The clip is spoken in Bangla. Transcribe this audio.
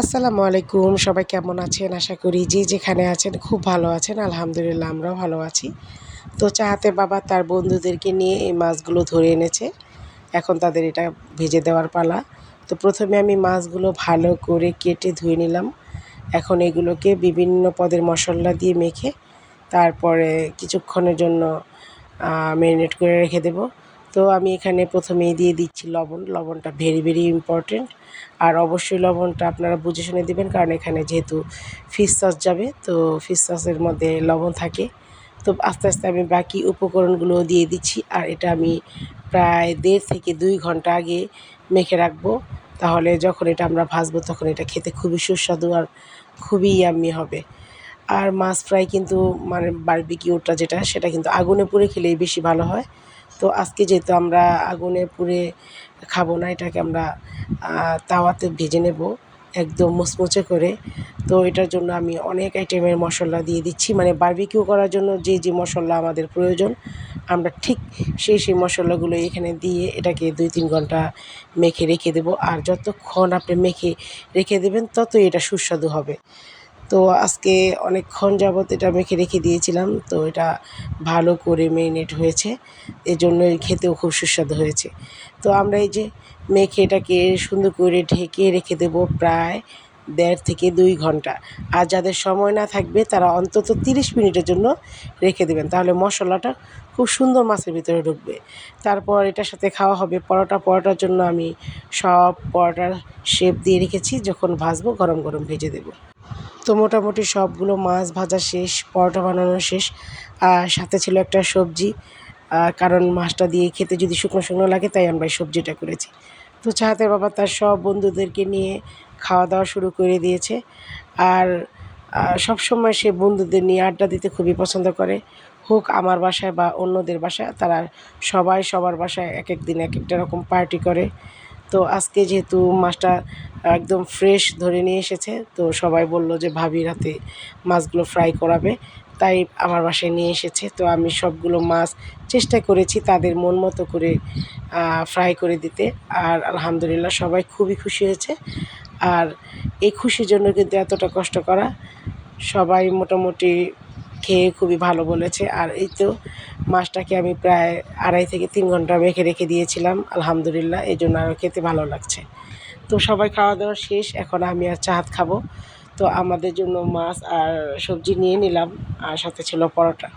আসসালামু আলাইকুম, সবাই কেমন আছেন? আশা করি যে যেখানে আছেন খুব ভালো আছেন। আলহামদুলিল্লাহ আমরাও ভালো আছি। তো চাহাতের বাবা তার বন্ধুদেরকে নিয়ে এই মাছগুলো ধরে এনেছে। এখন তাদের এটা ভেজে দেওয়ার পালা। তো প্রথমে আমি মাছগুলো ভালো করে কেটে ধুয়ে নিলাম। এখন এগুলোকে বিভিন্ন পদের মশলা দিয়ে মেখে তারপরে কিছুক্ষণের জন্য ম্যারিনেট করে রেখে দেব। তো আমি এখানে প্রথমেই দিয়ে দিচ্ছি লবণ। লবণটা ভেরি ইম্পর্টেন্ট। আর অবশ্যই লবণটা আপনারা বুঝে শুনে দিবেন, কারণ এখানে যেহেতু ফিশ সস যাবে, তো ফিশ সসের মধ্যে লবণ থাকে। তো আস্তে আস্তে আমি বাকি উপকরণগুলোও দিয়ে দিচ্ছি। আর এটা আমি প্রায় ১.৫ থেকে ২ ঘন্টা আগে মেখে রাখবো। তাহলে যখন এটা আমরা ভাজবো তখন এটা খেতে খুবই সুস্বাদু আর খুবই ইয়াম্মি হবে। আর মাছ ফ্রাই কিন্তু মানে বারবিকিউটা যেটা, সেটা কিন্তু আগুনে পুড়ে খেলেই বেশি ভালো হয়। তো আজকে যেহেতু আমরা আগুনে পুড়ে খাবো না, এটাকে আমরা তাওয়াতে ভেজে নেব একদম মুচমুচে করে। তো এটার জন্য আমি অনেক আইটেমের মশলা দিয়ে দিচ্ছি, মানে বারবিকিউ করার জন্য যে মশলা আমাদের প্রয়োজন, আমরা ঠিক সেই মশলাগুলো এখানে দিয়ে এটাকে ২-৩ ঘন্টা মেখে রেখে দেবো। আর যতক্ষণ আপনি মেখে রেখে দেবেন ততই এটা সুস্বাদু হবে। তো আজকে অনেকক্ষণ যাবৎ এটা মেখে রেখে দিয়েছিলাম, তো এটা ভালো করে মেরিনেট হয়েছে, এজন্যই খেতেও খুব সুস্বাদু হয়েছে। তো আমরা এই যে মেখে এটাকে সুন্দর করে ঢেকে রেখে দেবো প্রায় ১.৫ থেকে ২ ঘন্টা। আর যাদের সময় না থাকবে তারা অন্তত ৩০ মিনিটের জন্য রেখে দেবেন, তাহলে মশলাটা খুব সুন্দর মাছের ভিতরে ঢুকবে। তারপর এটার সাথে খাওয়া হবে পরোটা। পরোটার জন্য আমি সব পরোটার শেপ দিয়ে রেখেছি, যখন ভাজবো গরম গরম ভেজে দেবো। তো মোটামুটি সবগুলো মাছ ভাজা শেষ, পরোটা বানানো শেষ। আর সাথে ছিল একটা সবজি, কারণ মাছটা দিয়ে খেতে যদি শুকনো লাগে, তাই আমরা এই সবজিটা করেছি। তো চাহাতের বাবা তার সব বন্ধুদেরকে নিয়ে খাওয়া দাওয়া শুরু করে দিয়েছে। আর সবসময় সে বন্ধুদের নিয়ে আড্ডা দিতে খুবই পছন্দ করে, হোক আমার বাসায় বা অন্যদের বাসায়। তারা সবাই সবার বাসায় একেক দিন একেকটা রকম পার্টি করে। তো আজকে যেহেতু মাছটা একদম ফ্রেশ ধরে নিয়ে এসেছে, তো সবাই বলল যে ভাবির হাতে মাছগুলো ফ্রাই করাবে, তাই আমার বাসায় নিয়ে এসেছে। তো আমি সবগুলো মাছ চেষ্টা করেছি তাদের মন মতো করে ফ্রাই করে দিতে। আর আলহামদুলিল্লাহ সবাই খুবই খুশি হয়েছে। আর এই খুশির জন্য কিন্তু এতটা কষ্ট করা, সবাই মোটামুটি খেয়ে খুবই ভালো বলেছে। আর এই তো মাছটাকে আমি প্রায় ২.৫ থেকে ৩ ঘন্টা মেখে রেখে দিয়েছিলাম, আলহামদুলিল্লাহ এই জন্য আরও খেতে ভালো লাগছে। তো সবাই খাওয়া দাওয়া শেষ, এখন আমি আর চাহাত খাবো। তো আমাদের জন্য মাছ আর সবজি নিয়ে নিলাম, আর সাথে ছিল পরোটা।